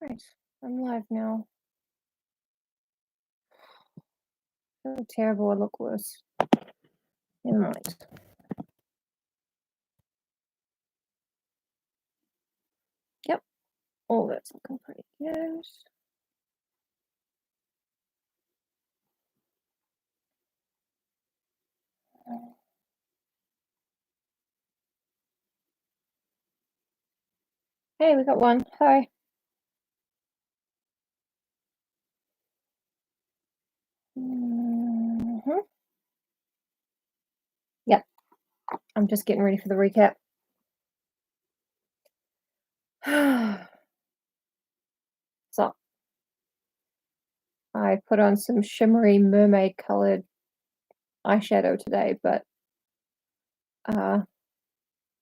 Right, I'm live now. Oh, terrible, I look worse. Never mind. Yep, all that's looking pretty good. Hey, we got one. Hi. Yep, I'm just getting ready for the recap. So, I put on some shimmery mermaid colored eyeshadow today, but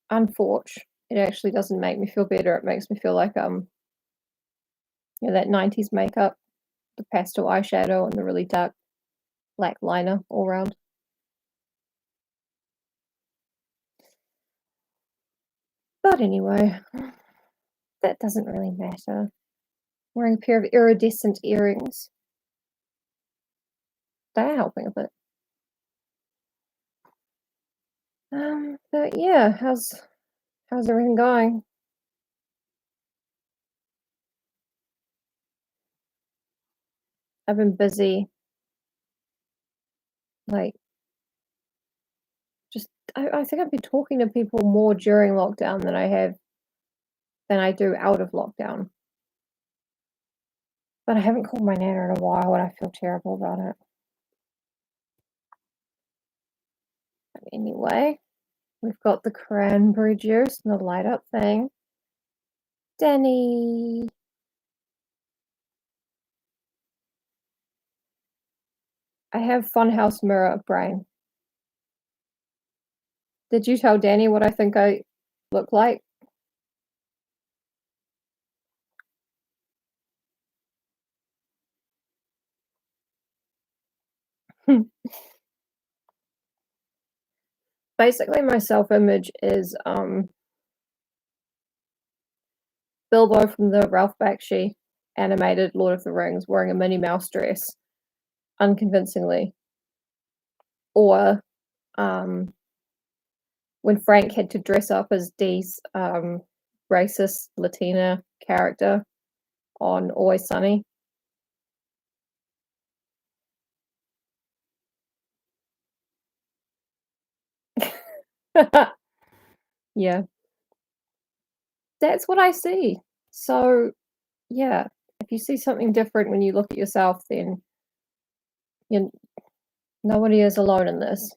unfortunately, it actually doesn't make me feel better. It makes me feel like that 90s makeup, the pastel eyeshadow and the really dark black liner all around. But anyway, that doesn't really matter. Wearing a pair of iridescent earrings. They're helping a bit. But yeah, how's everything going? I've been busy. Like, just I think I've been talking to people more during lockdown than I do out of lockdown. But I haven't called my nana in a while and I feel terrible about it. But anyway, we've got the cranberry juice and the light up thing. Danny. I have funhouse mirror brain. Did you tell Danny what I think I look like? Basically, my self-image is Bilbo from the Ralph Bakshi animated Lord of the Rings wearing a Minnie Mouse dress, unconvincingly. Or when Frank had to dress up as Dee's racist Latina character on Always Sunny. Yeah. That's what I see. So, yeah, if you see something different when you look at yourself, then nobody is alone in this.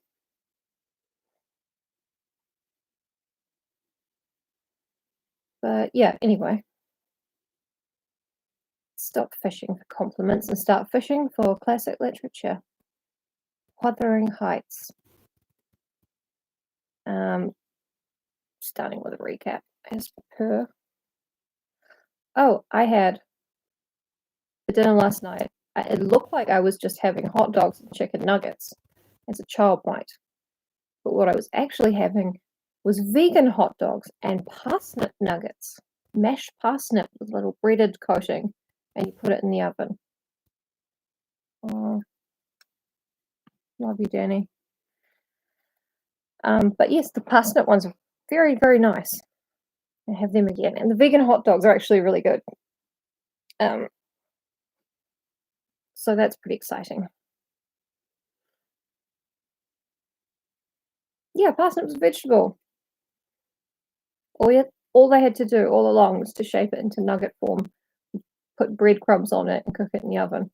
But yeah, anyway. Stop fishing for compliments and start fishing for classic literature. Wuthering Heights. Starting with a recap as per. Oh, I had for dinner last night. It looked like I was just having hot dogs and chicken nuggets, as a child might. But what I was actually having was vegan hot dogs and parsnip nuggets. Mashed parsnip with a little breaded coating, and you put it in the oven. Oh, love you, Danny. But yes, the parsnip ones are very, very nice. I have them again. And the vegan hot dogs are actually really good. So that's pretty exciting. Yeah, parsnip's a vegetable. All they had to do all along was to shape it into nugget form, put breadcrumbs on it, and cook it in the oven.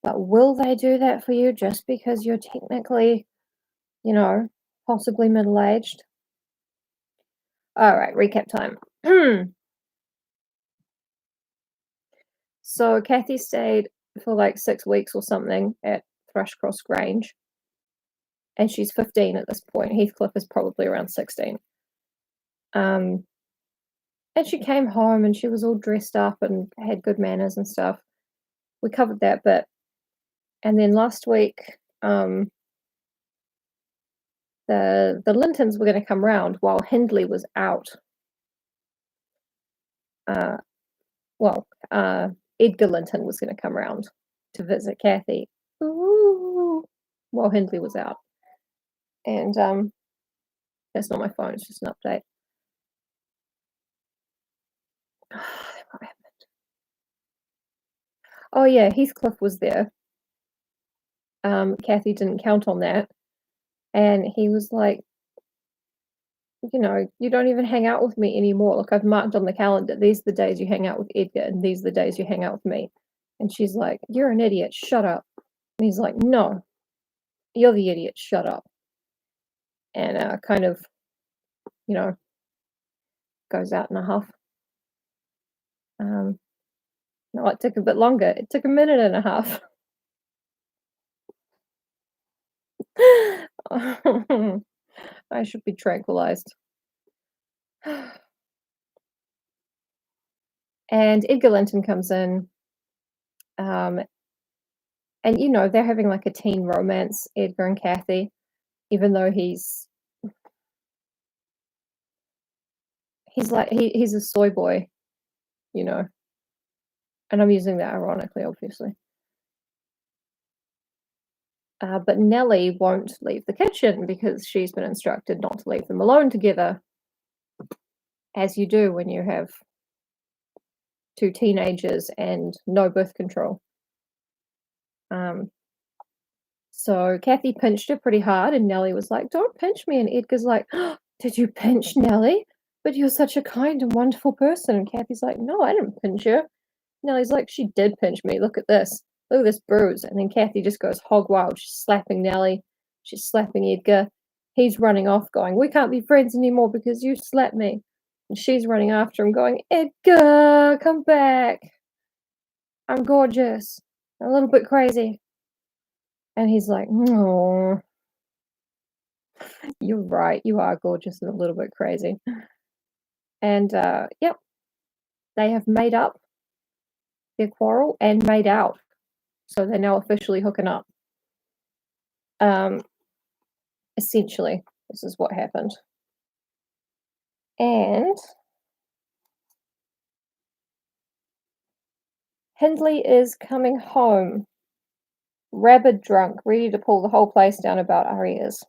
But will they do that for you just because you're technically, possibly middle-aged? All right, recap time. So Kathy stayed for like 6 weeks or something at Thrushcross Grange, and she's 15 at this point. Heathcliff is probably around 16. And she came home and she was all dressed up and had good manners and stuff. We covered that bit. And then last week, the Lintons were going to come round while Hindley was out. uh, well, Edgar Linton was going to come around to visit Kathy. Ooh, while Hindley was out. And that's not my phone, it's just an update. Oh yeah, Heathcliff was there. Kathy didn't count on that. And he was like, you don't even hang out with me anymore. Look, I've marked on the calendar, these are the days you hang out with Edgar, and these are the days you hang out with me. And she's like, you're an idiot, shut up. And he's like, no, you're the idiot, shut up. And kind of, goes out in a huff. No, it took a bit longer. It took a minute and a half. I should be tranquilized. And Edgar Linton comes in, and they're having like a teen romance, Edgar and Kathy, even though he's like he's a soy boy, and I'm using that ironically, obviously. But Nellie won't leave the kitchen because she's been instructed not to leave them alone together, as you do when you have two teenagers and no birth control. So Kathy pinched her pretty hard, and Nellie was like, "Don't pinch me." And Edgar's like, oh, "Did you pinch Nellie? But you're such a kind and wonderful person." And Kathy's like, "No, I didn't pinch her." Nellie's like, "She did pinch me. Look at this. Look at this bruise." And then Kathy just goes hog wild. She's slapping Nellie. She's slapping Edgar. He's running off going, "We can't be friends anymore because you slapped me." And she's running after him going, "Edgar, come back. I'm gorgeous. A little bit crazy." And he's like, "Oh, you're right. You are gorgeous and a little bit crazy." And yep, they have made up their quarrel and made out. So they're now officially hooking up. Essentially, this is what happened. And Hindley is coming home, rabid drunk, ready to pull the whole place down about our ears.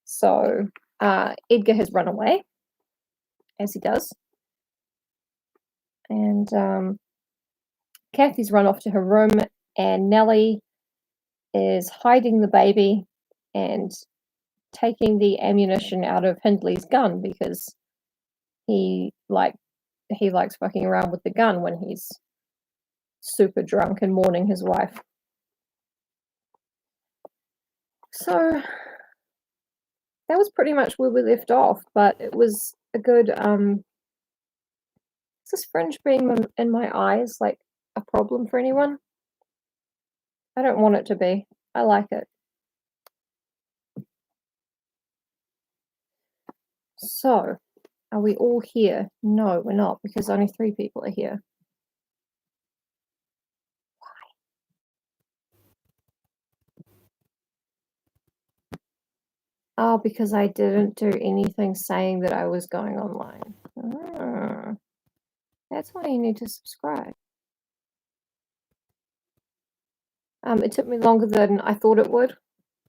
So Edgar has run away, as he does. And Kathy's run off to her room, and Nellie is hiding the baby and taking the ammunition out of Hindley's gun because he likes fucking around with the gun when he's super drunk and mourning his wife. So that was pretty much where we left off, but it was a good is this fringe being in my eyes like a problem for anyone? I don't want it to be. I like it. So, are we all here? No, we're not, because only 3 people are here. Oh, because I didn't do anything saying that I was going online. That's why you need to subscribe. It took me longer than I thought it would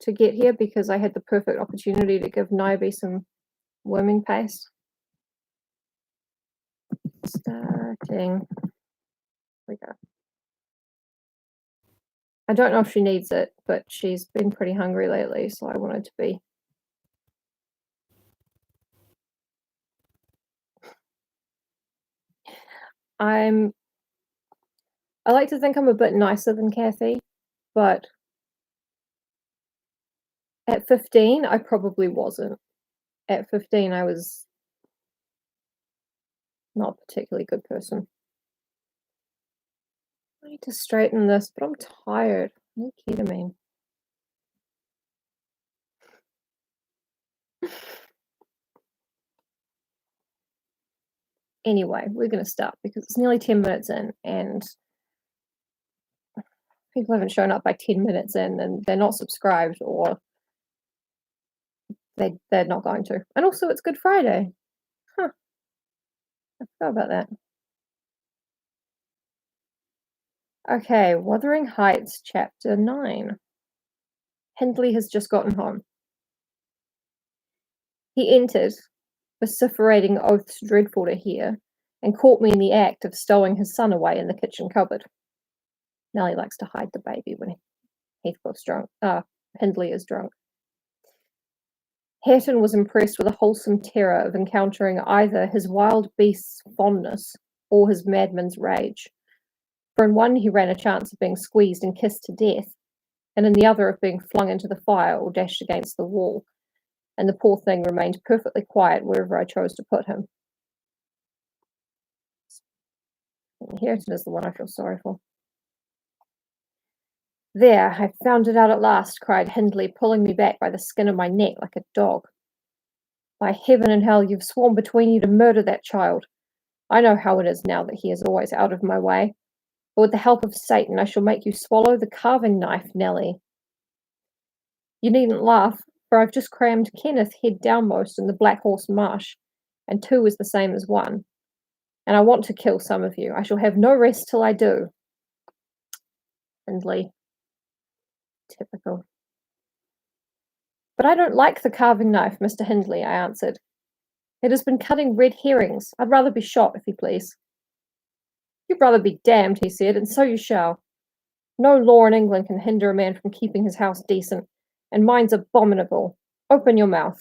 to get here because I had the perfect opportunity to give Niobe some worming paste. Starting. We go. I don't know if she needs it, but she's been pretty hungry lately, so I wanted to be. I like to think I'm a bit nicer than Kathy, but at 15, I probably wasn't. At 15, I was not a particularly good person. I need to straighten this, but I'm tired. I need ketamine. Anyway, we're going to start because it's nearly 10 minutes in, and people haven't shown up by 10 minutes in, and they're not subscribed, or they're not going to. And also, it's Good Friday. Huh. I forgot about that. Okay, Wuthering Heights, Chapter 9. Hindley has just gotten home. He entered, vociferating oaths dreadful to hear, and caught me in the act of stowing his son away in the kitchen cupboard. Nellie likes to hide the baby when Heathcliff's drunk. Hindley is drunk. Hareton was impressed with a wholesome terror of encountering either his wild beast's fondness or his madman's rage. For in one he ran a chance of being squeezed and kissed to death, and in the other of being flung into the fire or dashed against the wall, and the poor thing remained perfectly quiet wherever I chose to put him. Hareton is the one I feel sorry for. There, I've found it out at last, cried Hindley, pulling me back by the skin of my neck like a dog. By heaven and hell, you've sworn between you to murder that child. I know how it is now that he is always out of my way. But with the help of Satan, I shall make you swallow the carving knife, Nellie. You needn't laugh, for I've just crammed Kenneth head downmost in the Black Horse Marsh, and 2 is the same as 1. And I want to kill some of you. I shall have no rest till I do. Hindley. Typical. But I don't like the carving knife, Mr. Hindley, I answered. It has been cutting red herrings. I'd rather be shot, if you please. You'd rather be damned, he said, and so you shall. No law in England can hinder a man from keeping his house decent, and mine's abominable. Open your mouth.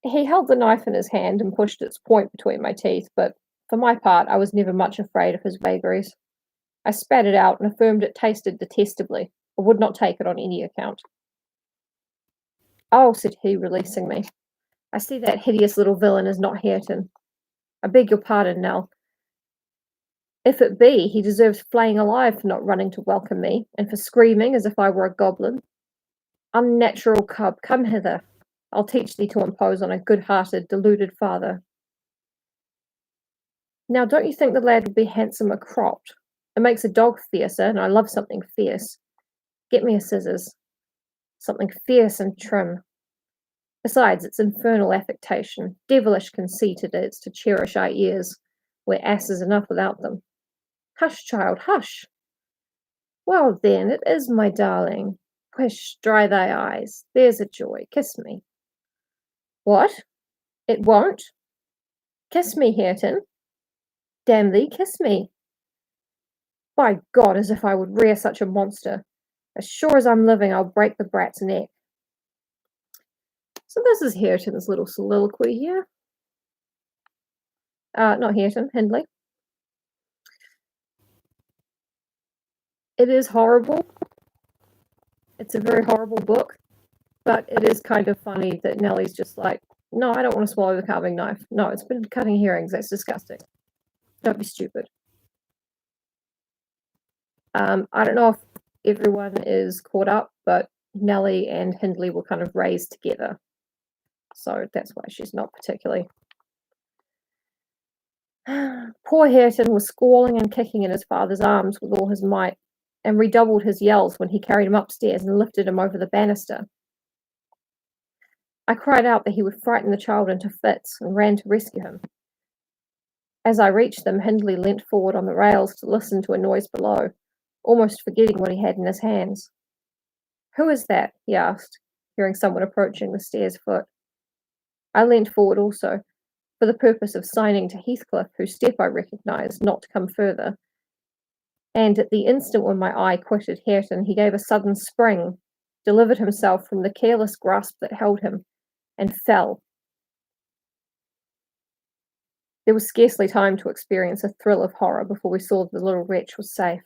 He held the knife in his hand and pushed its point between my teeth, but for my part, I was never much afraid of his vagaries. I spat it out and affirmed it tasted detestably. I would not take it on any account. Oh, said he, releasing me. I see that hideous little villain is not Hareton. I beg your pardon, Nell. If it be, he deserves flaying alive for not running to welcome me, and for screaming as if I were a goblin. Unnatural cub, come hither. I'll teach thee to impose on a good-hearted, deluded father. Now, don't you think the lad would be handsomer cropped? It makes a dog fiercer, and I love something fierce. Get me a scissors. Something fierce and trim. Besides, it's infernal affectation, devilish conceit it is to cherish our ears, we're asses enough without them. Hush, child, hush. Well, then, it is my darling. Hush, dry thy eyes. There's a joy. Kiss me. What? It won't? Kiss me, Hareton. Damn thee, kiss me. By God, as if I would rear such a monster. As sure as I'm living, I'll break the brat's neck. So this is Hareton's little soliloquy here. Not Hareton, Hindley. It is horrible. It's a very horrible book, but it is kind of funny that Nellie's just like, no, I don't want to swallow the carving knife. No, it's been cutting herrings. That's disgusting. Don't be stupid. I don't know if everyone is caught up, but Nellie and Hindley were kind of raised together. So that's why she's not particularly. Poor Hareton was squalling and kicking in his father's arms with all his might, and redoubled his yells when he carried him upstairs and lifted him over the banister. I cried out that he would frighten the child into fits, and ran to rescue him. As I reached them, Hindley leant forward on the rails to listen to a noise below, almost forgetting what he had in his hands. Who is that? He asked, hearing someone approaching the stairs foot. I leant forward also, for the purpose of signing to Heathcliff, whose step I recognised, not to come further. And at the instant when my eye quitted Hareton, he gave a sudden spring, delivered himself from the careless grasp that held him, and fell. There was scarcely time to experience a thrill of horror before we saw that the little wretch was safe.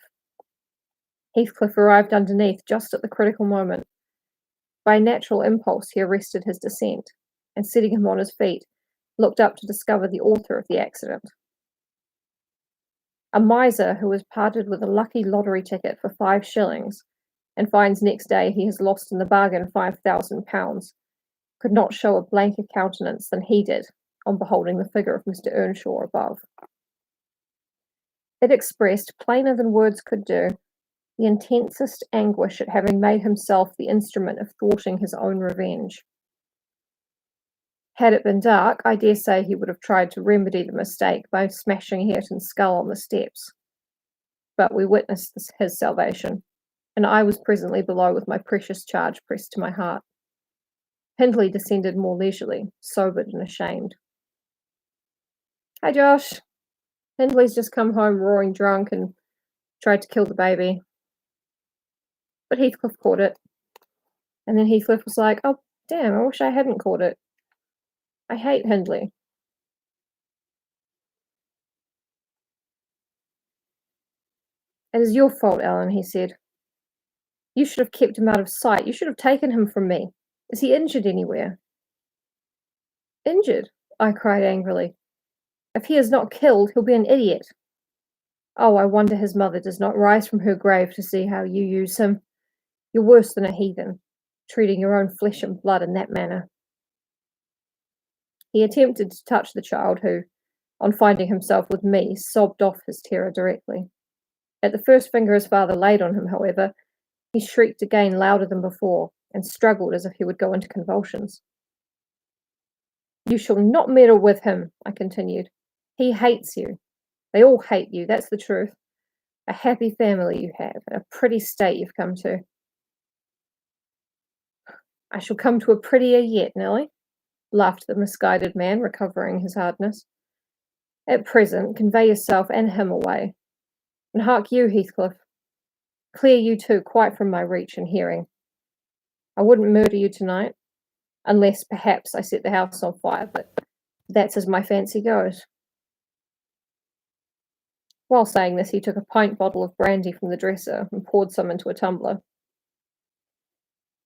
Heathcliff arrived underneath just at the critical moment. By a natural impulse, he arrested his descent, and setting him on his feet, looked up to discover the author of the accident. A miser who has parted with a lucky lottery ticket for 5 shillings, and finds next day he has lost in the bargain £5,000, could not show a blanker countenance than he did on beholding the figure of Mr. Earnshaw above. It expressed, plainer than words could do, the intensest anguish at having made himself the instrument of thwarting his own revenge. Had it been dark, I dare say he would have tried to remedy the mistake by smashing Hareton's skull on the steps. But we witnessed his salvation, and I was presently below with my precious charge pressed to my heart. Hindley descended more leisurely, sobered and ashamed. "Hi, Josh. Hindley's just come home roaring drunk and tried to kill the baby." But Heathcliff caught it. And then Heathcliff was like, "Oh, damn, I wish I hadn't caught it. I hate Hindley." "It is your fault, Ellen," he said. "You should have kept him out of sight. You should have taken him from me. Is he injured anywhere?" "Injured?" I cried angrily. "If he is not killed, he'll be an idiot. Oh, I wonder his mother does not rise from her grave to see how you use him. You're worse than a heathen, treating your own flesh and blood in that manner." He attempted to touch the child who, on finding himself with me, sobbed off his terror directly. At the first finger his father laid on him, however, he shrieked again louder than before, and struggled as if he would go into convulsions. "You shall not meddle with him," I continued. "He hates you. They all hate you, that's the truth. A happy family you have, and a pretty state you've come to." "I shall come to a prettier yet, Nelly," laughed the misguided man, recovering his hardness. "At present, convey yourself and him away. And hark you, Heathcliff, clear you too quite from my reach and hearing. I wouldn't murder you tonight, unless perhaps I set the house on fire, but that's as my fancy goes." While saying this, he took a pint bottle of brandy from the dresser and poured some into a tumbler.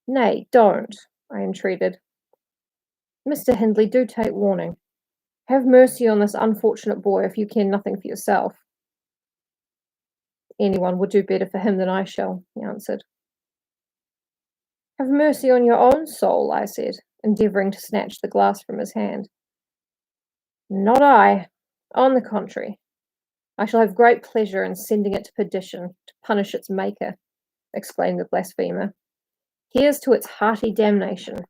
"Nay, don't," I entreated. "Mr. Hindley, do take warning. Have mercy on this unfortunate boy if you care nothing for yourself." "Anyone would do better for him than I shall," he answered. "Have mercy on your own soul," I said, endeavouring to snatch the glass from his hand. "Not I. On the contrary, I shall have great pleasure in sending it to perdition, to punish its maker," exclaimed the blasphemer. "Here's to its hearty damnation."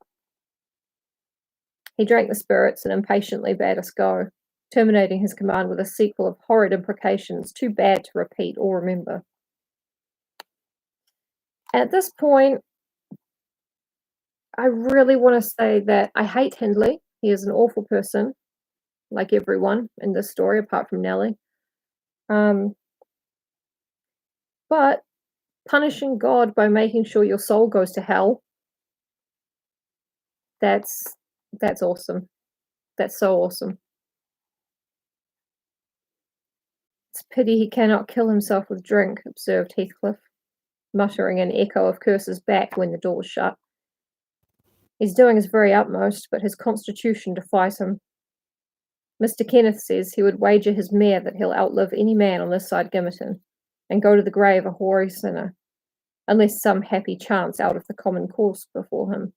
He drank the spirits and impatiently bade us go, terminating his command with a sequel of horrid imprecations too bad to repeat or remember. At this point, I really want to say that I hate Hindley. He is an awful person, like everyone in this story, apart from Nellie. But punishing God by making sure your soul goes to hell, that's awesome. That's so awesome. "It's a pity he cannot kill himself with drink," observed Heathcliff, muttering an echo of curses back when the door was shut. "He's doing his very utmost, but his constitution defies him. Mr. Kenneth says he would wager his mare that he'll outlive any man on this side Gimmerton, and go to the grave a hoary sinner, unless some happy chance out of the common course befall him."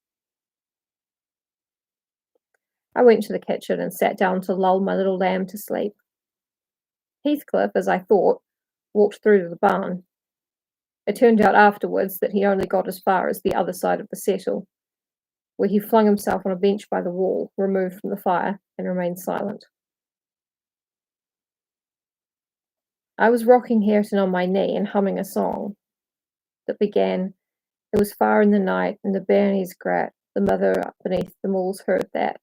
I went to the kitchen and sat down to lull my little lamb to sleep. Heathcliff, as I thought, walked through to the barn. It turned out afterwards that he only got as far as the other side of the settle, where he flung himself on a bench by the wall, removed from the fire, and remained silent. I was rocking Hareton on my knee and humming a song that began, "It was far in the night, and the bairnies grat, the mother up beneath the mools heard that."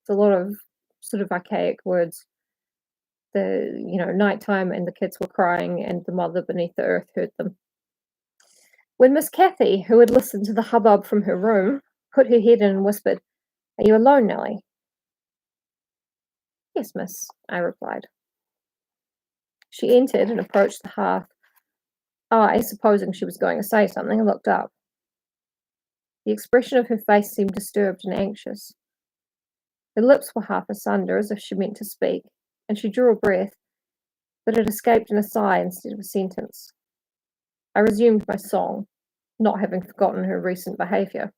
It's a lot of sort of archaic words. Nighttime, and the kids were crying, and the mother beneath the earth heard them. When Miss Cathy, who had listened to the hubbub from her room, put her head in and whispered, "Are you alone, Nelly?" "Yes, miss," I replied. She entered and approached the hearth. I, supposing she was going to say something, looked up. The expression of her face seemed disturbed and anxious. Her lips were half asunder, as if she meant to speak, and she drew a breath, but it escaped in a sigh instead of a sentence. I resumed my song, not having forgotten her recent behaviour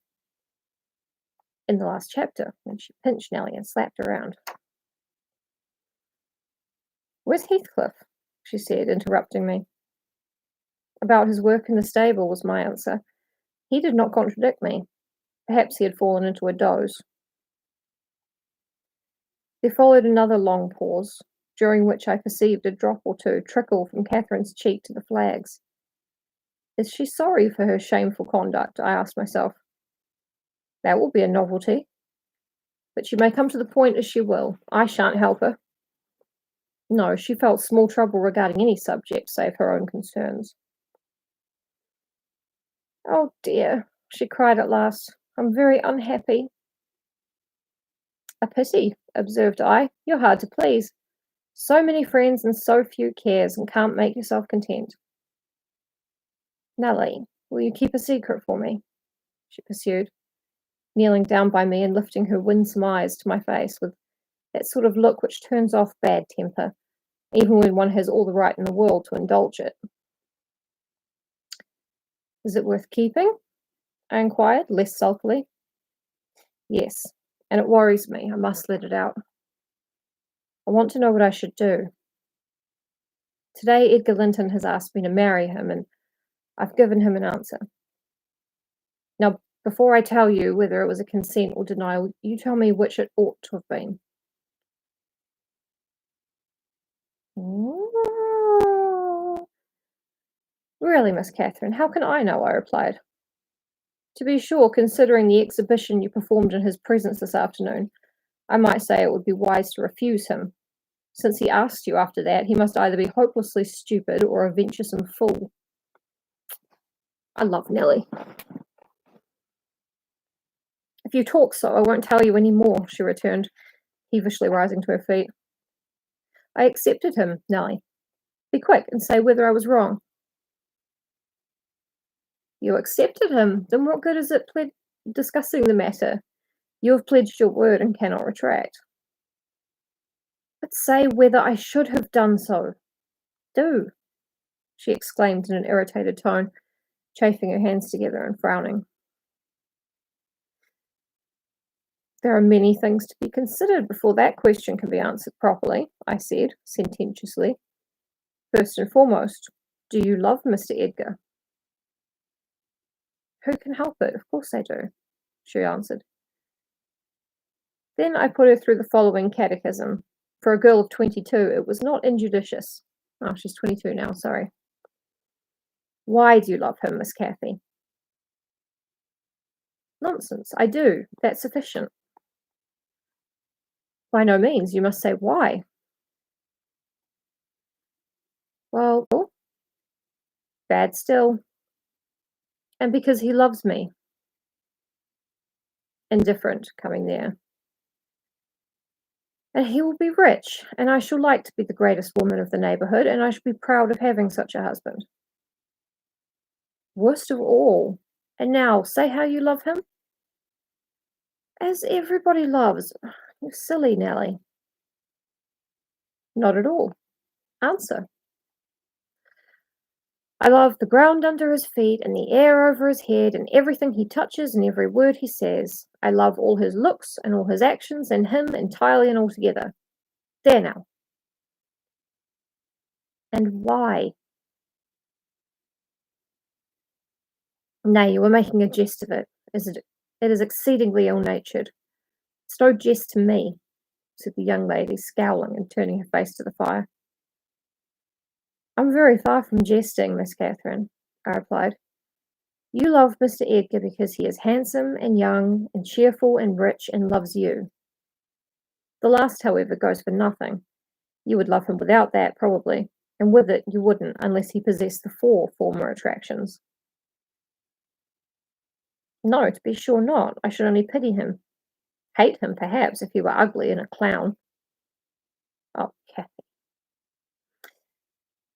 in the last chapter, when she pinched Nellie and slapped her around. "Where's Heathcliff?" she said, interrupting me. "About his work in the stable," was my answer. He did not contradict me. Perhaps he had fallen into a doze. There followed another long pause, during which I perceived a drop or two trickle from Catherine's cheek to the flags. Is she sorry for her shameful conduct? I asked myself. That will be a novelty. But she may come to the point as she will. I shan't help her. No, she felt small trouble regarding any subject save her own concerns. Oh dear, she cried at last. I'm very unhappy. A pity, observed I. You're hard to please. So many friends and so few cares, and can't make yourself content. Nellie, will you keep a secret for me? She pursued, kneeling down by me and lifting her winsome eyes to my face with that sort of look which turns off bad temper, even when one has all the right in the world to indulge it. Is it worth keeping? I inquired, less sulkily. Yes, and it worries me. I must let it out. I want to know what I should do. Today Edgar Linton has asked me to marry him, and I've given him an answer. Now, before I tell you whether it was a consent or denial, you tell me which it ought to have been. Really, Miss Catherine, how can I know? I replied. To be sure, considering the exhibition you performed in his presence this afternoon, I might say it would be wise to refuse him. Since he asked you after that, he must either be hopelessly stupid or a venturesome fool. I love Nellie. If you talk so, I won't tell you any more, she returned, peevishly rising to her feet. I accepted him, Nellie. Be quick and say whether I was wrong. You accepted him? Then what good is it discussing the matter? You have pledged your word and cannot retract. But say whether I should have done so. Do, she exclaimed in an irritated tone, chafing her hands together and frowning. There are many things to be considered before that question can be answered properly, I said, sententiously. First and foremost, do you love Mr. Edgar? Who can help it? Of course I do, she answered. Then I put her through the following catechism. For a girl of 22, it was not injudicious. Oh, she's 22 now, sorry. Why do you love him, Miss Cathy? Nonsense, I do. That's sufficient. By no means, you must say why. Well, bad still. And because he loves me. Indifferent, coming there. And he will be rich, and I shall like to be the greatest woman of the neighbourhood, and I shall be proud of having such a husband. Worst of all. And now, say how you love him. As everybody loves. You silly Nellie. Not at all. Answer. I love the ground under his feet and the air over his head and everything he touches and every word he says. I love all his looks and all his actions and him entirely and altogether. There now. And why? Nay, you are making a jest of it. It is exceedingly ill-natured. It's no jest to me, said the young lady, scowling and turning her face to the fire. I'm very far from jesting, Miss Catherine, I replied. You love Mr. Edgar because he is handsome and young and cheerful and rich and loves you. The last, however, goes for nothing. You would love him without that, probably, and with it you wouldn't unless he possessed the 4 former attractions. No, to be sure not. I should only pity him. Hate him, perhaps, if he were ugly and a clown. Oh, Cathy.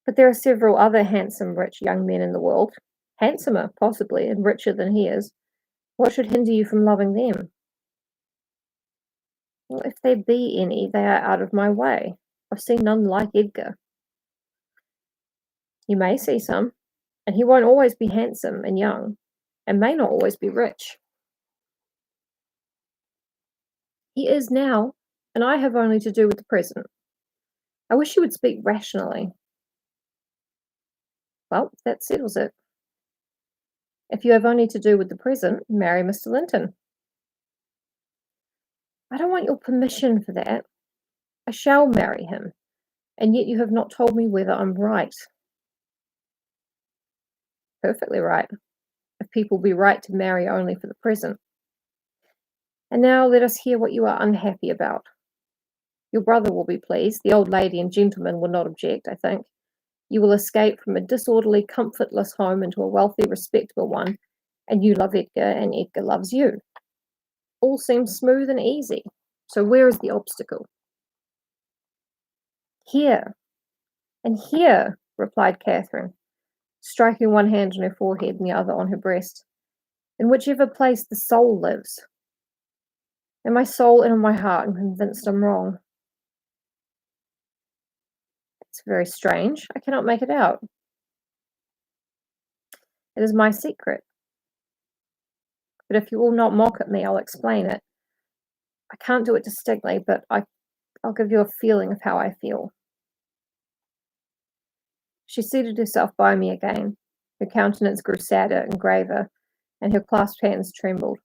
But there are several other handsome, rich young men in the world. Handsomer, possibly, and richer than he is. What should hinder you from loving them? Well, if there be any, they are out of my way. I've seen none like Edgar. You may see some, and he won't always be handsome and young, and may not always be rich. He is now, and I have only to do with the present. I wish you would speak rationally. Well, that settles it. If you have only to do with the present, marry Mr. Linton. I don't want your permission for that. I shall marry him, and yet you have not told me whether I'm right. Perfectly right, if people be right to marry only for the present. And now let us hear what you are unhappy about. Your brother will be pleased. The old lady and gentleman will not object, I think. You will escape from a disorderly, comfortless home into a wealthy, respectable one, and you love Edgar, and Edgar loves you. All seems smooth and easy. So where is the obstacle? Here, and here, replied Catherine, striking one hand on her forehead and the other on her breast. In whichever place the soul lives. In my soul and in my heart, I'm convinced I'm wrong. It's very strange. I cannot make it out. It is my secret. But if you will not mock at me, I'll explain it. I can't do it distinctly, but I'll give you a feeling of how I feel. She seated herself by me again. Her countenance grew sadder and graver, and her clasped hands trembled.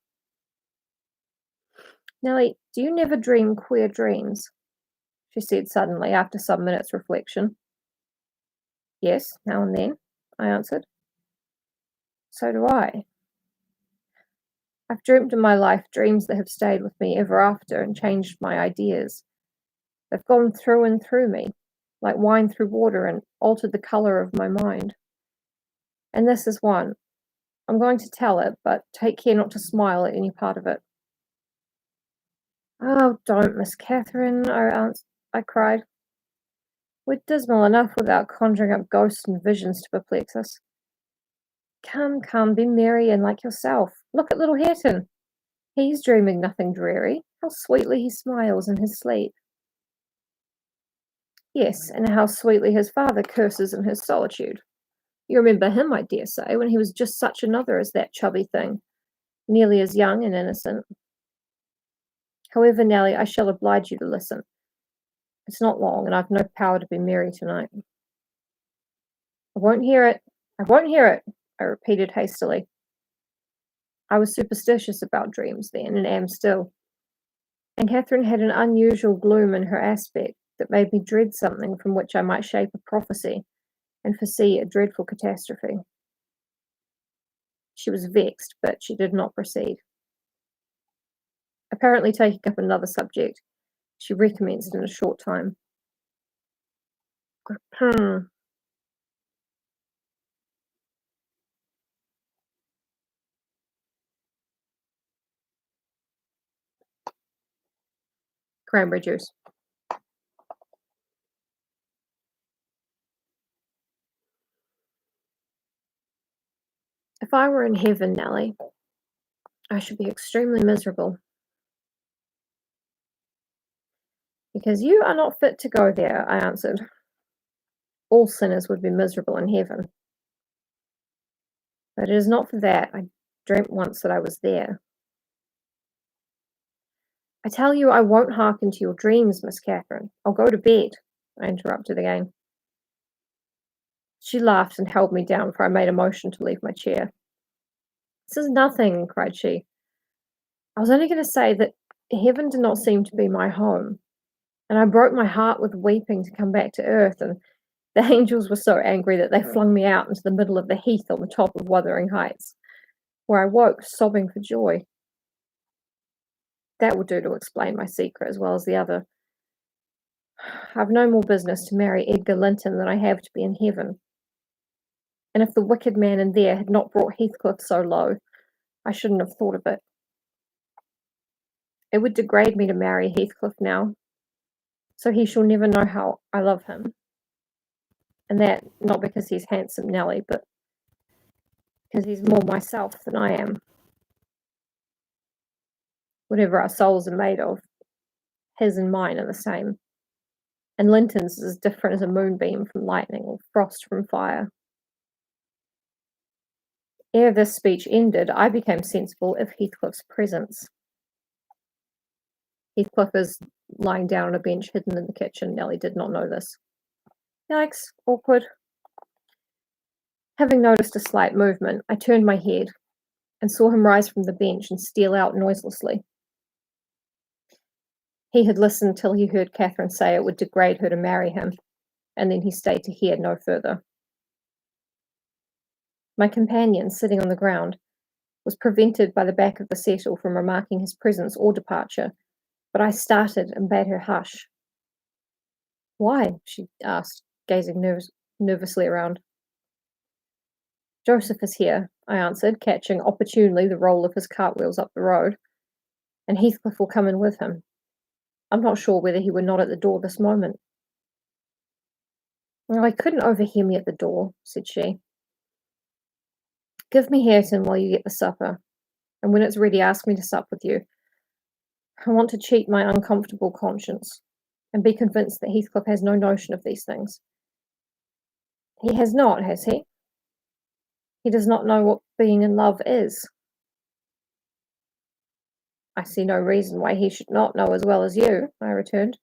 Nellie, do you never dream queer dreams? She said suddenly, after some minutes' reflection. Yes, now and then, I answered. So do I. I've dreamt in my life dreams that have stayed with me ever after and changed my ideas. They've gone through and through me, like wine through water, and altered the colour of my mind. And this is one. I'm going to tell it, but take care not to smile at any part of it. Oh, don't, Miss Catherine, I cried. We're dismal enough without conjuring up ghosts and visions to perplex us. Come, be merry and like yourself. Look at little Hareton. He's dreaming nothing dreary. How sweetly he smiles in his sleep. Yes, and how sweetly his father curses in his solitude. You remember him, I dare say, when he was just such another as that chubby thing, nearly as young and innocent. However, Nellie, I shall oblige you to listen. It's not long, and I've no power to be merry tonight. I won't hear it. I won't hear it, I repeated hastily. I was superstitious about dreams then, and am still. And Catherine had an unusual gloom in her aspect that made me dread something from which I might shape a prophecy and foresee a dreadful catastrophe. She was vexed, but she did not proceed. Apparently taking up another subject, she recommenced in a short time. Cranberry juice. If I were in heaven, Nellie, I should be extremely miserable. Because you are not fit to go there, I answered. All sinners would be miserable in heaven. But it is not for that. I dreamt once that I was there. I tell you I won't hearken to your dreams, Miss Catherine. I'll go to bed, I interrupted again. She laughed and held me down, for I made a motion to leave my chair. This is nothing, cried she. I was only going to say that heaven did not seem to be my home, and I broke my heart with weeping to come back to earth, and the angels were so angry that they flung me out into the middle of the heath on the top of Wuthering Heights, where I woke sobbing for joy. That will do to explain my secret as well as the other. I've no more business to marry Edgar Linton than I have to be in heaven. And if the wicked man in there had not brought Heathcliff so low, I shouldn't have thought of it. It would degrade me to marry Heathcliff now, so he shall never know how I love him. And that not because he's handsome, Nellie, but because he's more myself than I am. Whatever our souls are made of, his and mine are the same. And Linton's is as different as a moonbeam from lightning or frost from fire. Ere this speech ended, I became sensible of Heathcliff's presence. Heathcliff is lying down on a bench hidden in the kitchen. Nellie did not know this. Yikes, awkward. Having noticed a slight movement, I turned my head and saw him rise from the bench and steal out noiselessly. He had listened till he heard Catherine say it would degrade her to marry him, and then he stayed to hear no further. My companion, sitting on the ground, was prevented by the back of the settle from remarking his presence or departure, but I started and bade her hush. Why? She asked, gazing nervously around. Joseph is here, I answered, catching opportunely the roll of his cartwheels up the road, and Heathcliff will come in with him. I'm not sure whether he were not at the door this moment. Well, he couldn't overhear me at the door, said she. Give me Hareton while you get the supper, and when it's ready ask me to sup with you. I want to cheat my uncomfortable conscience, and be convinced that Heathcliff has no notion of these things. He has not, has he? He does not know what being in love is. I see no reason why he should not know as well as you, I returned.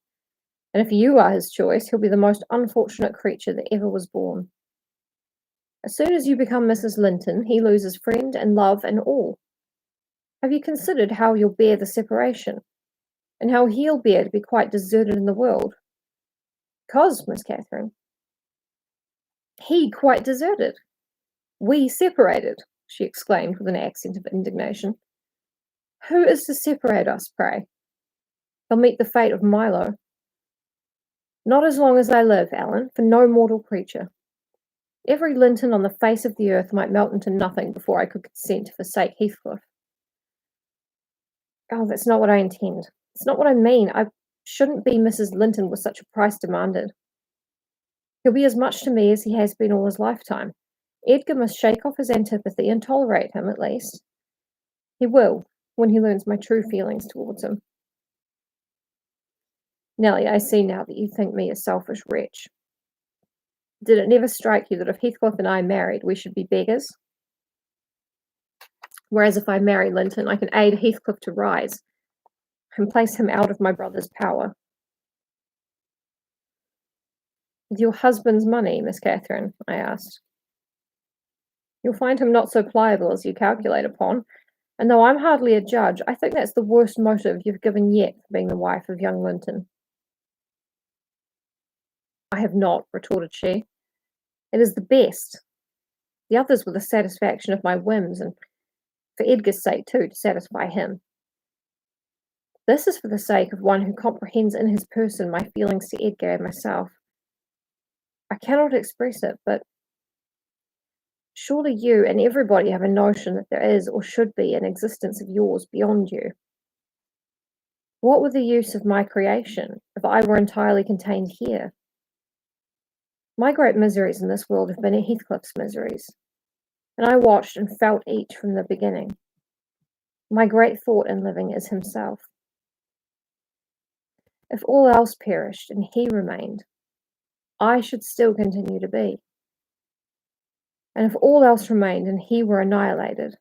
And if you are his choice, he'll be the most unfortunate creature that ever was born. As soon as you become Mrs. Linton, he loses friend and love and all. Have you considered how you'll bear the separation, and how he'll bear to be quite deserted in the world? 'Cause, Miss Catherine, he quite deserted. We separated, she exclaimed with an accent of indignation. Who is to separate us, pray? They'll meet the fate of Milo. Not as long as I live, Ellen, for no mortal creature. Every Linton on the face of the earth might melt into nothing before I could consent to forsake Heathcliff. Oh, that's not what I intend. It's not what I mean. I shouldn't be Mrs. Linton with such a price demanded. He'll be as much to me as he has been all his lifetime. Edgar must shake off his antipathy and tolerate him, at least. He will, when he learns my true feelings towards him. Nellie, I see now that you think me a selfish wretch. Did it never strike you that if Heathcliff and I married, we should be beggars? Whereas if I marry Linton, I can aid Heathcliff to rise and place him out of my brother's power. With your husband's money, Miss Catherine? I asked. You'll find him not so pliable as you calculate upon, and though I'm hardly a judge, I think that's the worst motive you've given yet for being the wife of young Linton. I have not, retorted she. It is the best. The others were the satisfaction of my whims, and for Edgar's sake too, to satisfy him. This is for the sake of one who comprehends in his person my feelings to Edgar and myself. I cannot express it, but surely you and everybody have a notion that there is or should be an existence of yours beyond you. What were the use of my creation if I were entirely contained here? My great miseries in this world have been Heathcliff's miseries, and I watched and felt each from the beginning. My great thought in living is himself. If all else perished and he remained, I should still continue to be. And if all else remained and he were annihilated,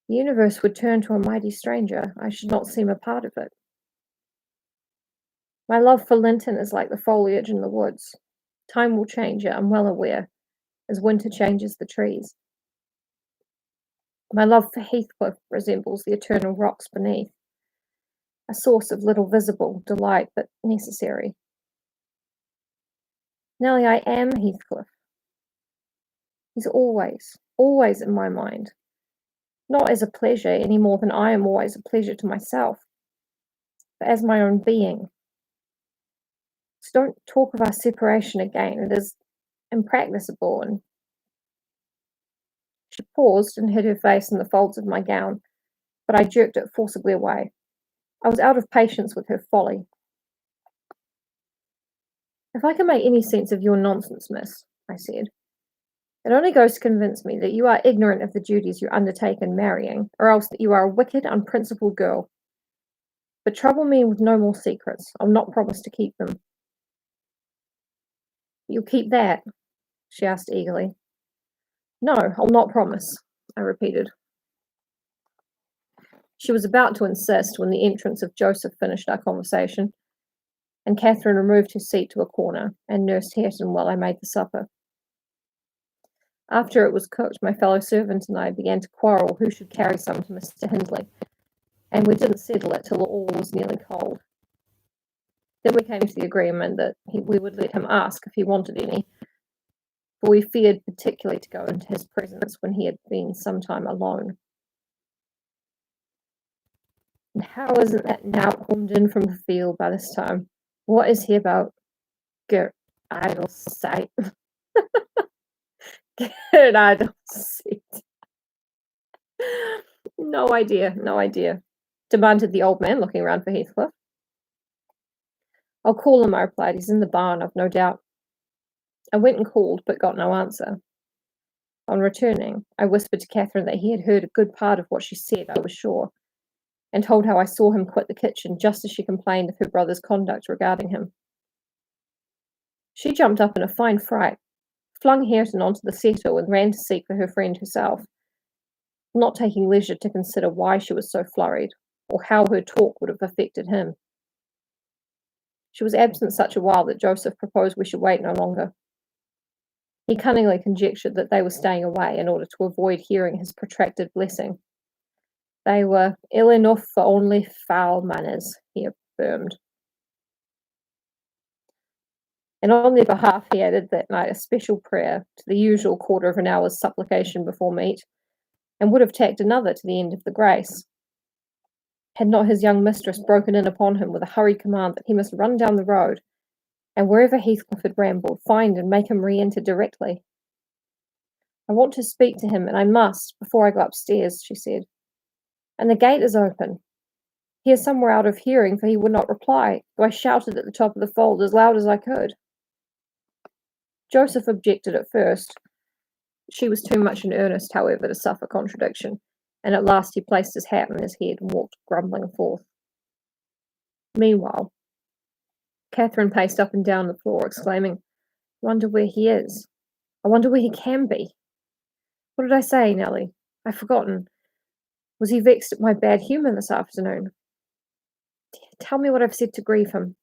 the universe would turn to a mighty stranger. I should not seem a part of it. My love for Linton is like the foliage in the woods. Time will change it, I'm well aware, as winter changes the trees. My love for Heathcliff resembles the eternal rocks beneath, a source of little visible delight, but necessary. Nellie, I am Heathcliff. He's always, always in my mind, not as a pleasure any more than I am always a pleasure to myself, but as my own being. So don't talk of our separation again. It is impracticable. And she paused and hid her face in the folds of my gown, but I jerked it forcibly away. I was out of patience with her folly. If I can make any sense of your nonsense, miss, I said, it only goes to convince me that you are ignorant of the duties you undertake in marrying, or else that you are a wicked, unprincipled girl. But trouble me with no more secrets. I'll not promise to keep them. You'll keep that? She asked eagerly. No, I'll not promise, I repeated. She was about to insist when the entrance of Joseph finished our conversation, and Catherine removed her seat to a corner and nursed Hareton while I made the supper. After it was cooked, my fellow servant and I began to quarrel who should carry some to Mr. Hindley, and we didn't settle it till all was nearly cold. Then we came to the agreement that we would let him ask if he wanted any, for we feared particularly to go into his presence when he had been some time alone. And how isn't that now comed in from the field by this time? What is he about? Good idle sight. Good idle sight. No idea, demanded the old man, looking round for Heathcliff. I'll call him, I replied. He's in the barn, I've no doubt. I went and called, but got no answer. On returning, I whispered to Catherine that he had heard a good part of what she said, I was sure, and told how I saw him quit the kitchen just as she complained of her brother's conduct regarding him. She jumped up in a fine fright, flung Hareton onto the settle, and ran to seek for her friend herself, not taking leisure to consider why she was so flurried, or how her talk would have affected him. She was absent such a while that Joseph proposed we should wait no longer. He cunningly conjectured that they were staying away in order to avoid hearing his protracted blessing. They were ill enough for only foul manners, he affirmed. And on their behalf he added that night a special prayer to the usual quarter of an hour's supplication before meat, and would have tacked another to the end of the grace, had not his young mistress broken in upon him with a hurried command that he must run down the road, and wherever Heathcliff had rambled, find and make him re-enter directly. I want to speak to him, and I must, before I go upstairs, she said. And the gate is open. He is somewhere out of hearing, for he would not reply, though I shouted at the top of the fold as loud as I could. Joseph objected at first. She was too much in earnest, however, to suffer contradiction, and at last he placed his hat on his head and walked grumbling forth. Meanwhile, Catherine paced up and down the floor, exclaiming, I wonder where he is. I wonder where he can be. What did I say, Nellie? I've forgotten. Was he vexed at my bad humour this afternoon? Tell me what I've said to grieve him.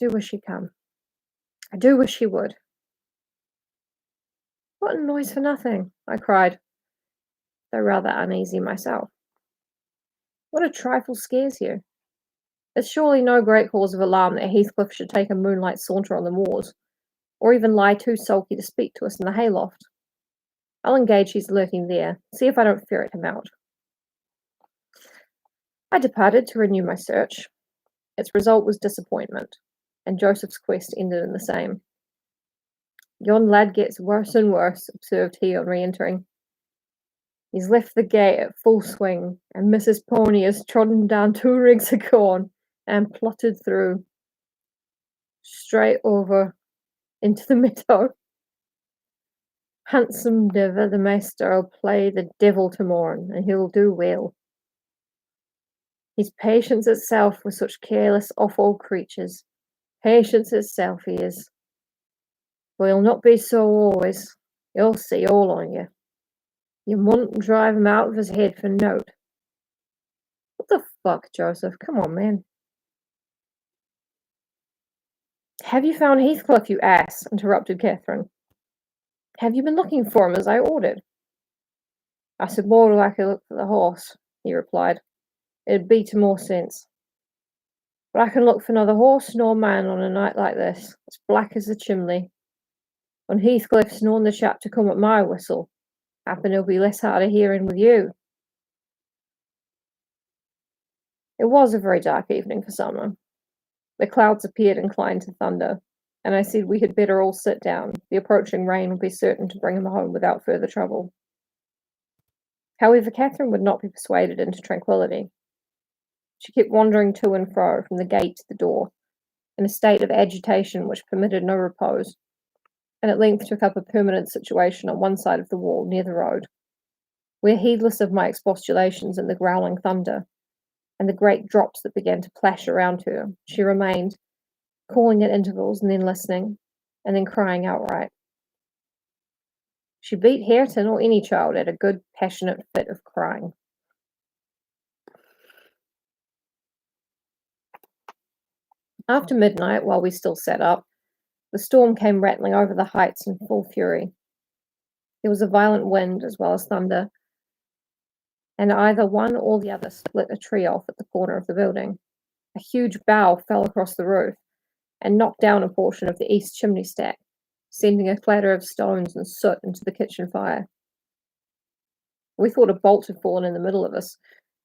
I do wish he'd come. I do wish he would. What a noise for nothing, I cried, though rather uneasy myself. What a trifle scares you. It's surely no great cause of alarm that Heathcliff should take a moonlight saunter on the moors, or even lie too sulky to speak to us in the hayloft. I'll engage he's lurking there, see if I don't ferret him out. I departed to renew my search. Its result was disappointment, and Joseph's quest ended in the same. Yon lad gets worse and worse, observed he on re-entering. He's left the gate at full swing, and Mrs. Pony has trodden down 2 rigs of corn, and plotted through, straight over into the meadow. Handsome diver, the master'll play the devil to morn, and he'll do well. He's patience itself with such careless, awful creatures. Patience itself he is. But he'll not be so always. He'll see all on you. You mustn't drive him out of his head for note. What the fuck, Joseph? Come on, man. Have you found Heathcliff, you ass? Interrupted Catherine. Have you been looking for him as I ordered? I said more like a look for the horse, he replied. It'd be to more sense. But I can look for neither horse nor man on a night like this. It's black as the chimney. When Heathcliff's known the chap to come at my whistle, happen he'll be less hard of hearing with you. It was a very dark evening for summer. The clouds appeared inclined to thunder, and I said we had better all sit down. The approaching rain would be certain to bring him home without further trouble. However, Catherine would not be persuaded into tranquillity. She kept wandering to and fro from the gate to the door, in a state of agitation which permitted no repose, and at length took up a permanent situation on one side of the wall near the road, where, heedless of my expostulations and the growling thunder, and the great drops that began to plash around her, she remained, calling at intervals and then listening, and then crying outright. She beat Hareton or any child at a good passionate fit of crying. After midnight, while we still sat up, the storm came rattling over the heights in full fury. There was a violent wind as well as thunder, and either one or the other split a tree off at the corner of the building. A huge bough fell across the roof and knocked down a portion of the east chimney stack, sending a clatter of stones and soot into the kitchen fire. We thought a bolt had fallen in the middle of us,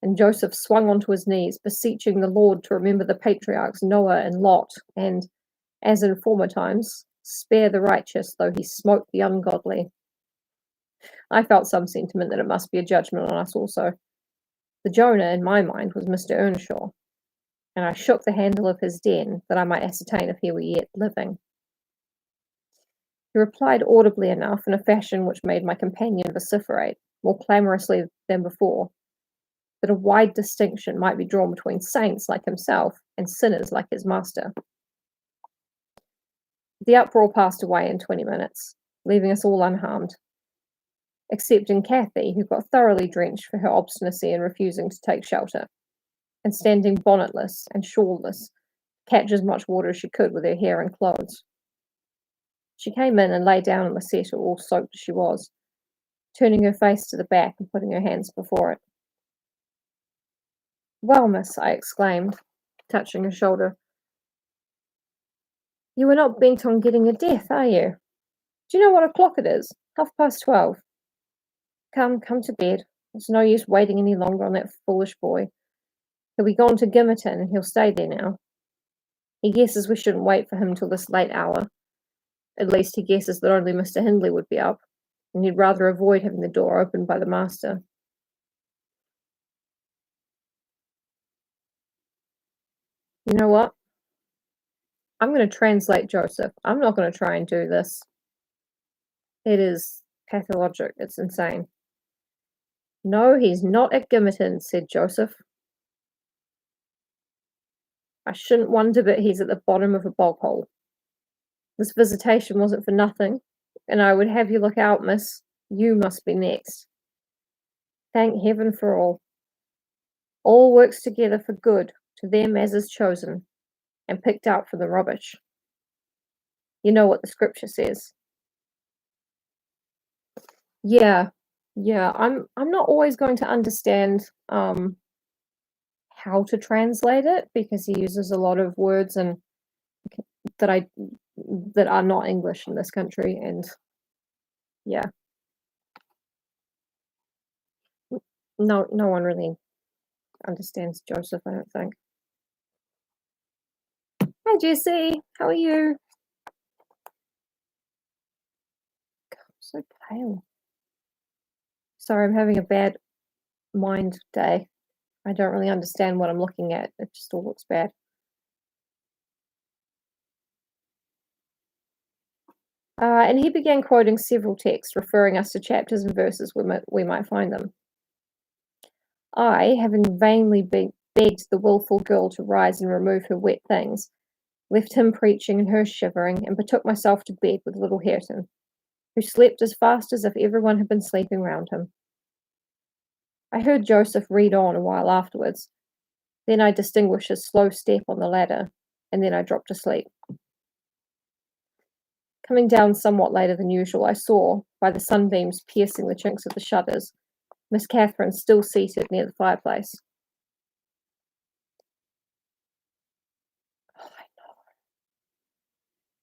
and Joseph swung onto his knees, beseeching the Lord to remember the patriarchs Noah and Lot, and, as in former times, spare the righteous, though he smote the ungodly. I felt some sentiment that it must be a judgment on us also. The Jonah, in my mind, was Mr. Earnshaw, and I shook the handle of his den that I might ascertain if he were yet living. He replied audibly enough, in a fashion which made my companion vociferate, more clamorously than before, that a wide distinction might be drawn between saints like himself and sinners like his master. The uproar passed away in 20 minutes, leaving us all unharmed, excepting Cathy, who got thoroughly drenched for her obstinacy in refusing to take shelter, and standing bonnetless and shawlless, catch as much water as she could with her hair and clothes. She came in and lay down on the settle, all soaked as she was, turning her face to the back and putting her hands before it. "Well, miss," I exclaimed, touching her shoulder, "you are not bent on getting a death, are you? Do you know what o'clock it is? 12:30. Come to bed. It's no use waiting any longer on that foolish boy. He'll be gone to Gimmerton, and he'll stay there now. He guesses we shouldn't wait for him till this late hour. At least he guesses that only Mr. Hindley would be up, and he'd rather avoid having the door opened by the master." You know what? I'm going to translate Joseph. I'm not going to try and do this. It is pathologic. It's insane. "No, he's not at Gimmerton," said Joseph. "I shouldn't wonder but he's at the bottom of a bog hole. This visitation wasn't for nothing, and I would have you look out, miss. You must be next. Thank heaven for all. All works together for good to them as is chosen and picked out from the rubbish. You know what the scripture says." Yeah, yeah. I'm not always going to understand how to translate it because he uses a lot of words and that I that are not English in this country, and yeah, no one really understands Joseph, I don't think. Hi Jesse, how are you? God, I'm so pale. Sorry, I'm having a bad mind day. I don't really understand what I'm looking at. It just all looks bad. And he began quoting several texts, referring us to chapters and verses where we might find them. I, having vainly begged the wilful girl to rise and remove her wet things, left him preaching and her shivering, and betook myself to bed with little Hareton, who slept as fast as if everyone had been sleeping round him. I heard Joseph read on a while afterwards. Then I distinguished his slow step on the ladder, and then I dropped asleep. Coming down somewhat later than usual, I saw, by the sunbeams piercing the chinks of the shutters, Miss Catherine still seated near the fireplace. Oh,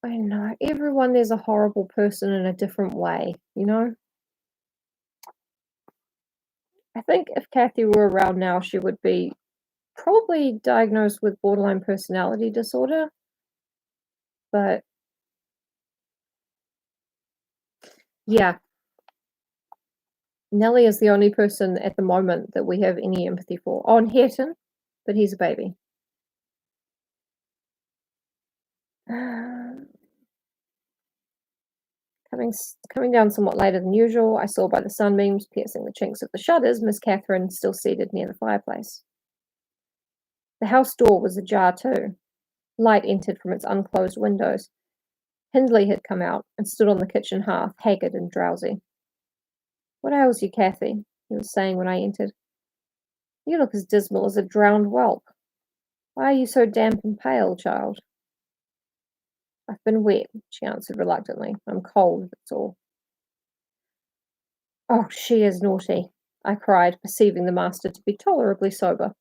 I know. Everyone there's a horrible person in a different way, you know? I think if Kathy were around now, she would be probably diagnosed with borderline personality disorder. But yeah, Nellie is the only person at the moment that we have any empathy for. Oh, and Hareton, but he's a baby. Coming down somewhat later than usual, I saw by the sunbeams piercing the chinks of the shutters Miss Catherine still seated near the fireplace. The house door was ajar too. Light entered from its unclosed windows. Hindley had come out and stood on the kitchen hearth, haggard and drowsy. "What ails you, Cathy?" he was saying when I entered. "You look as dismal as a drowned whelp. Why are you so damp and pale, child?" "I've been wet," she answered reluctantly. "I'm cold, that's all." Oh, she is naughty, I cried, perceiving the master to be tolerably sober.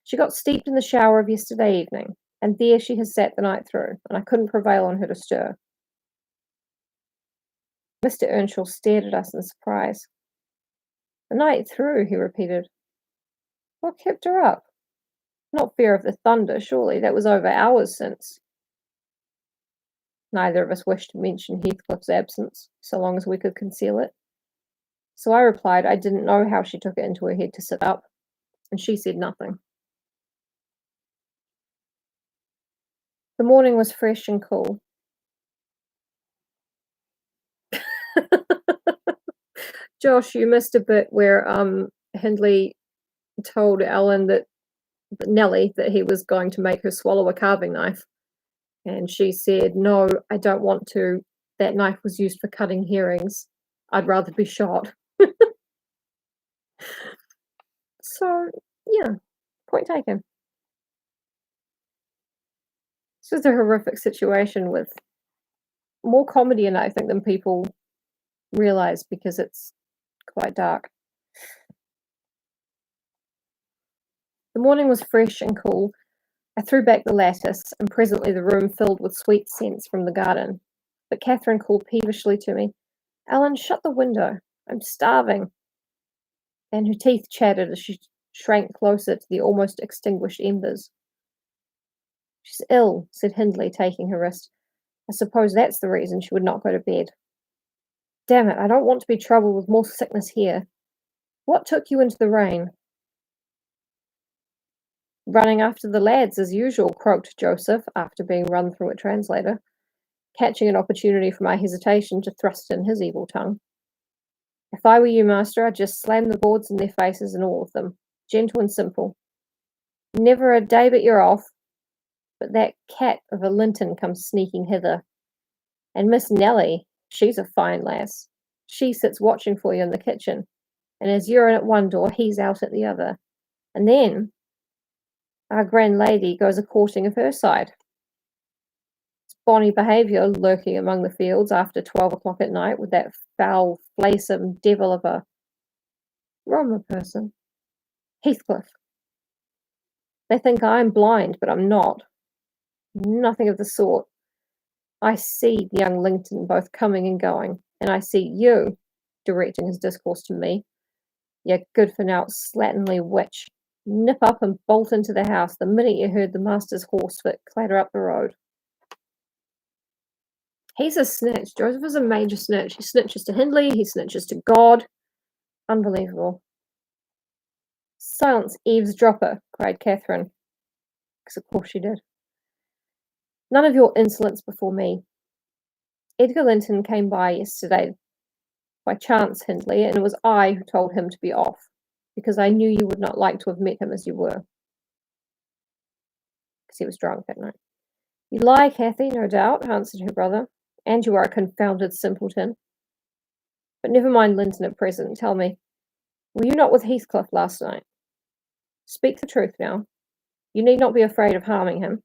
She got steeped in the shower of yesterday evening, and there she has sat the night through, and I couldn't prevail on her to stir. Mr. Earnshaw stared at us in surprise. The night through, he repeated. What kept her up? Not fear of the thunder, surely. That was over hours since. Neither of us wished to mention Heathcliff's absence, so long as we could conceal it. So I replied I didn't know how she took it into her head to sit up, and she said nothing. The morning was fresh and cool. Josh, you missed a bit where Hindley told Ellen that Nellie that he was going to make her swallow a carving knife. And she said, "No, I don't want to. That knife was used for cutting herrings. I'd rather be shot." So, yeah, point taken. This is a horrific situation with more comedy in it, I think, than people realize because it's quite dark. The morning was fresh and cool. I threw back the lattice, and presently the room filled with sweet scents from the garden. But Catherine called peevishly to me, "Ellen, shut the window. I'm starving." And her teeth chattered as she shrank closer to the almost extinguished embers. "She's ill," said Hindley, taking her wrist. "I suppose that's the reason she would not go to bed. Damn it, I don't want to be troubled with more sickness here. What took you into the rain?" "Running after the lads, as usual," croaked Joseph, after being run through a translator, catching an opportunity for my hesitation to thrust in his evil tongue. "If I were you, master, I'd just slam the boards in their faces and all of them. Gentle and simple. Never a day but you're off. But that cat of a Linton comes sneaking hither. And Miss Nellie, she's a fine lass. She sits watching for you in the kitchen, and as you're in at one door, he's out at the other. And then our grand lady goes a-courting of her side. It's bonny behaviour lurking among the fields after 12 o'clock at night with that foul, flaysome devil of a Roma person. Heathcliff. They think I'm blind, but I'm not. Nothing of the sort. I see the young Linton both coming and going, and I see you," directing his discourse to me, "you good-for-nought slatternly witch, nip up and bolt into the house the minute you heard the master's horsewhip clatter up the road." He's a snitch. Joseph is a major snitch. He snitches to Hindley, he snitches to God. Unbelievable. "Silence, eavesdropper," cried Catherine, because of course she did. "None of your insolence before me. Edgar Linton came by yesterday by chance, Hindley, and it was I who told him to be off, because I knew you would not like to have met him as you were." Because he was drunk that night. "You lie, Cathy, no doubt," answered her brother, "and you are a confounded simpleton. But never mind Linton at present. Tell me, were you not with Heathcliff last night? Speak the truth now. You need not be afraid of harming him.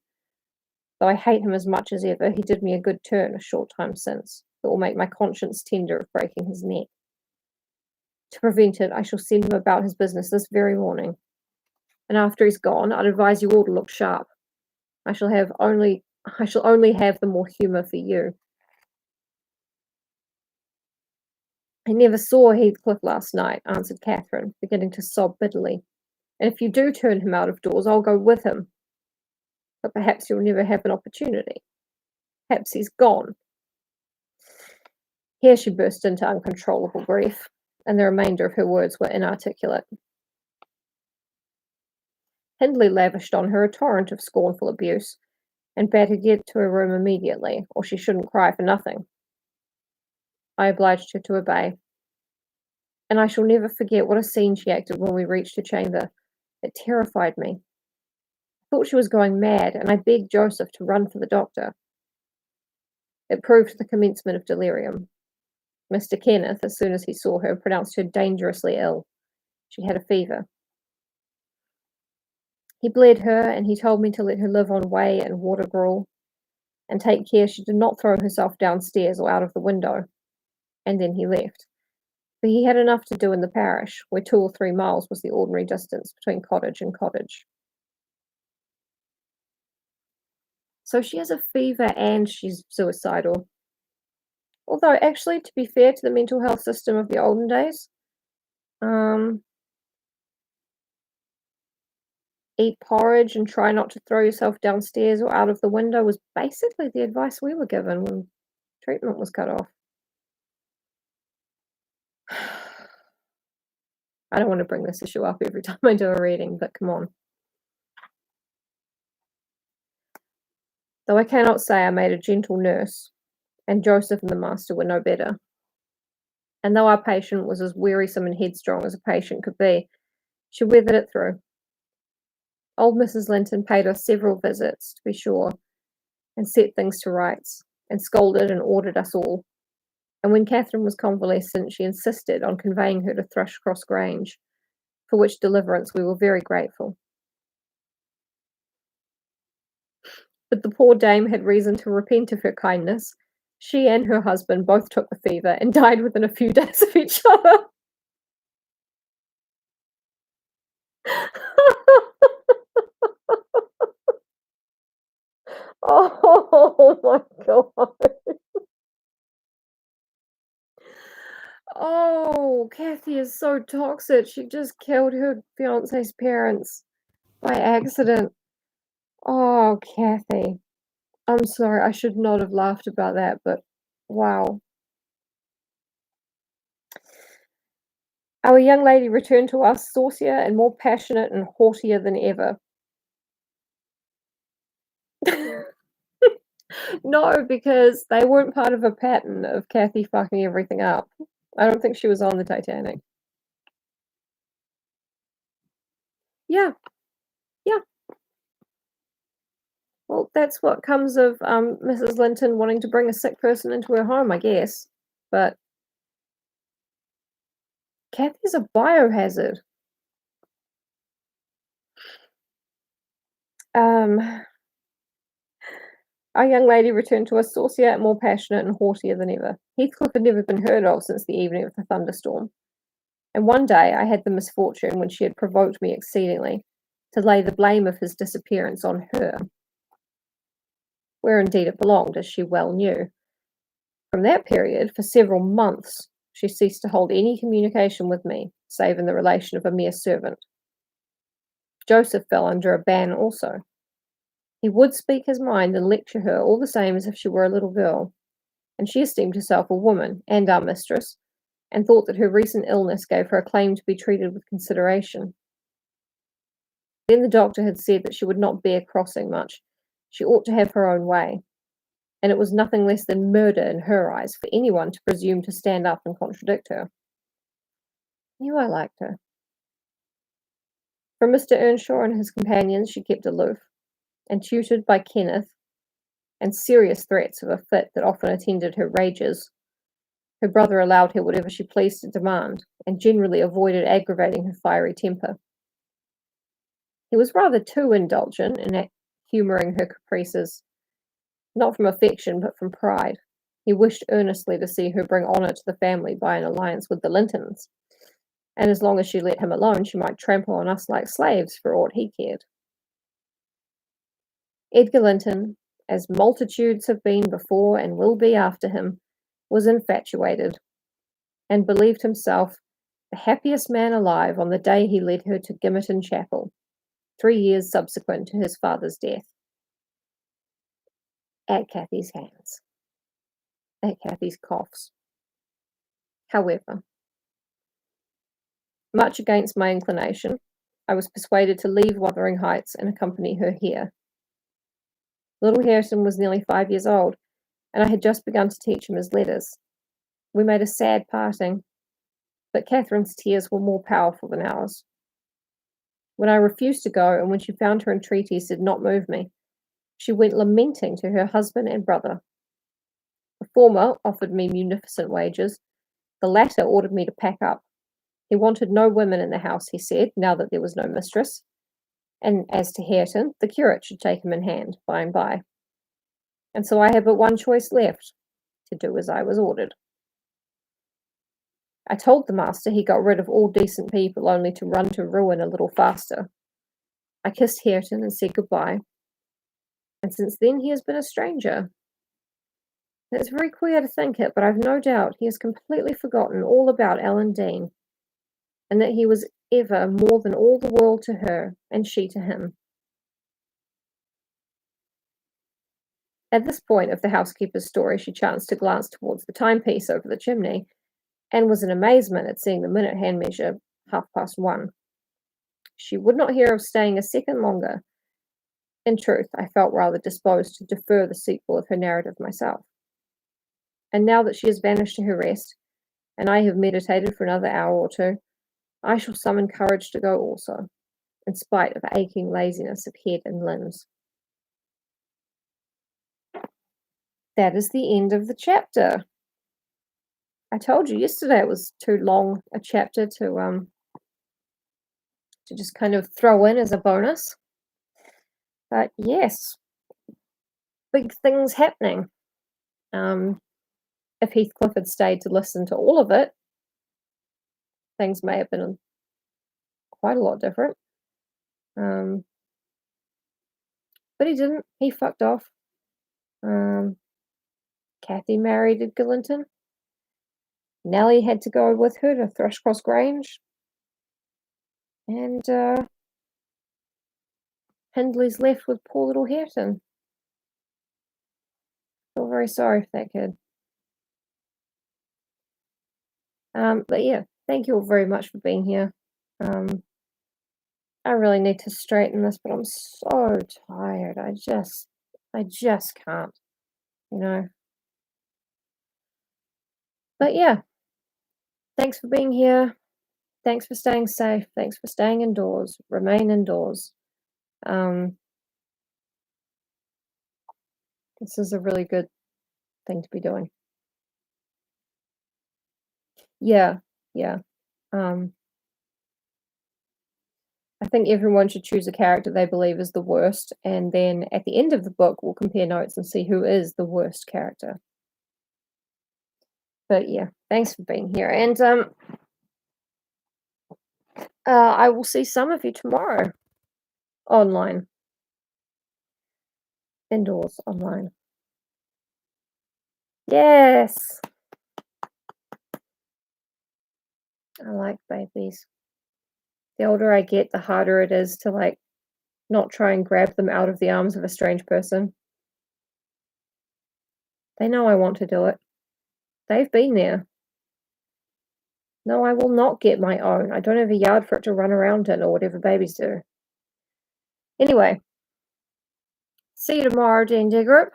Though I hate him as much as ever, he did me a good turn a short time since, that will make my conscience tender of breaking his neck. To prevent it, I shall send him about his business this very morning. And after he's gone, I'd advise you all to look sharp. I shall only have the more humour for you." "I never saw Heathcliff last night," answered Catherine, beginning to sob bitterly. "And if you do turn him out of doors, I'll go with him. But perhaps you'll never have an opportunity. Perhaps he's gone." Here she burst into uncontrollable grief, and the remainder of her words were inarticulate. Hindley lavished on her a torrent of scornful abuse, and bade her get to her room immediately, or she shouldn't cry for nothing. I obliged her to obey, and I shall never forget what a scene she acted when we reached her chamber. It terrified me. I thought she was going mad, and I begged Joseph to run for the doctor. It proved the commencement of delirium. Mr. Kenneth, as soon as he saw her, pronounced her dangerously ill. She had a fever. He bled her, and he told me to let her live on whey and water gruel, and take care she did not throw herself downstairs or out of the window. And then he left. but he had enough to do in the parish, where 2 or 3 miles was the ordinary distance between cottage and cottage. So she has a fever and she's suicidal. Although, actually, to be fair to the mental health system of the olden days, um, eat porridge and try not to throw yourself downstairs or out of the window was basically the advice we were given when treatment was cut off. I don't want to bring this issue up every time I do a reading, but come on. Though I cannot say I made a gentle nurse, and Joseph and the master were no better. And though our patient was as wearisome and headstrong as a patient could be, she weathered it through. Old Mrs. Linton paid us several visits, to be sure, and set things to rights, and scolded and ordered us all. And when Catherine was convalescent, she insisted on conveying her to Thrushcross Grange, for which deliverance we were very grateful. But the poor dame had reason to repent of her kindness. She and her husband both took the fever and died within a few days of each other. Oh my god. Oh, Kathy is so toxic. She just killed her fiance's parents by accident. Oh, Kathy. I'm sorry. I should not have laughed about that, but wow. Our young lady returned to us saucier and more passionate and haughtier than ever. No, because they weren't part of a pattern of Kathy fucking everything up. I don't think she was on the Titanic. Yeah, yeah. Well, that's what comes of Mrs. Linton wanting to bring a sick person into her home, I guess. But Kathy's a biohazard. Our young lady returned to us saucier, more passionate, and haughtier than ever. Heathcliff had never been heard of since the evening of the thunderstorm, and one day I had the misfortune, when she had provoked me exceedingly, to lay the blame of his disappearance on her, where indeed it belonged, as she well knew. From that period, for several months, she ceased to hold any communication with me, save in the relation of a mere servant. Joseph fell under a ban also. He would speak his mind and lecture her all the same as if she were a little girl, and she esteemed herself a woman and our mistress, and thought that her recent illness gave her a claim to be treated with consideration. Then the doctor had said that she would not bear crossing much. She ought to have her own way, and it was nothing less than murder in her eyes for anyone to presume to stand up and contradict her. I knew I liked her. From Mr. Earnshaw and his companions she kept aloof, and tutored by Kenneth, and serious threats of a fit that often attended her rages. Her brother allowed her whatever she pleased to demand, and generally avoided aggravating her fiery temper. He was rather too indulgent in humouring her caprices, not from affection but from pride. He wished earnestly to see her bring honour to the family by an alliance with the Lintons, and as long as she let him alone, she might trample on us like slaves for aught he cared. Edgar Linton, as multitudes have been before and will be after him, was infatuated, and believed himself the happiest man alive on the day he led her to Gimmerton Chapel, 3 years subsequent to his father's death. At Kathy's hands. At Kathy's coughs. However, much against my inclination, I was persuaded to leave Wuthering Heights and accompany her here. Little Hareton was nearly 5 years old, and I had just begun to teach him his letters. We made a sad parting, but Catherine's tears were more powerful than ours. When I refused to go, and when she found her entreaties did not move me, she went lamenting to her husband and brother. The former offered me munificent wages, the latter ordered me to pack up. He wanted no women in the house, he said, now that there was no mistress, and as to Hareton, the curate should take him in hand by and by. And so I had but one choice left, to do as I was ordered. I told the master he got rid of all decent people only to run to ruin a little faster. I kissed Hareton and said goodbye, and since then he has been a stranger. It's very queer to think it, but I've no doubt he has completely forgotten all about Ellen Dean, and that he was ever more than all the world to her, and she to him. At this point of the housekeeper's story, she chanced to glance towards the timepiece over the chimney, and was in amazement at seeing the minute hand measure 1:30. She would not hear of staying a second longer. In truth, I felt rather disposed to defer the sequel of her narrative myself. And now that she has vanished to her rest, and I have meditated for another hour or two, I shall summon courage to go also, in spite of aching laziness of head and limbs. That is the end of the chapter. I told you yesterday it was too long a chapter to just kind of throw in as a bonus. But yes, big things happening. If Heathcliff had stayed to listen to all of it, things may have been quite a lot different. But he didn't. He fucked off. Kathy married Edgarlinton. Nellie had to go with her to Thrushcross Grange. And Hindley's left with poor little Hareton. Feel very sorry for that kid. But yeah, thank you all very much for being here. I really need to straighten this, but I'm so tired. I just can't, you know. But yeah, thanks for being here. Thanks for staying safe. Thanks for staying indoors. Remain indoors. This is a really good thing to be doing. Yeah. I think everyone should choose a character they believe is the worst, and then at the end of the book, we'll compare notes and see who is the worst character. But yeah, thanks for being here, and I will see some of you tomorrow online, indoors, online. Yes, I like babies. The older I get, the harder it is to not try and grab them out of the arms of a strange person. They know I want to do it. They've been there. No, I will not get my own. I don't have a yard for it to run around in or whatever babies do. Anyway, see you tomorrow, D&D group.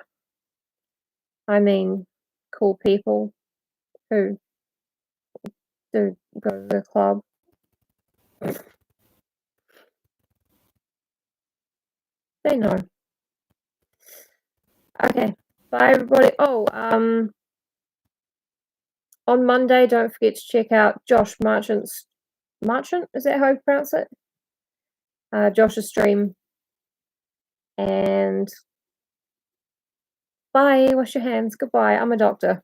I mean, cool people who do go to the club. They know. Okay, bye everybody. Oh, on Monday, don't forget to check out Josh Marchant, is that how you pronounce it? Josh's stream. And bye, wash your hands, goodbye, I'm a doctor.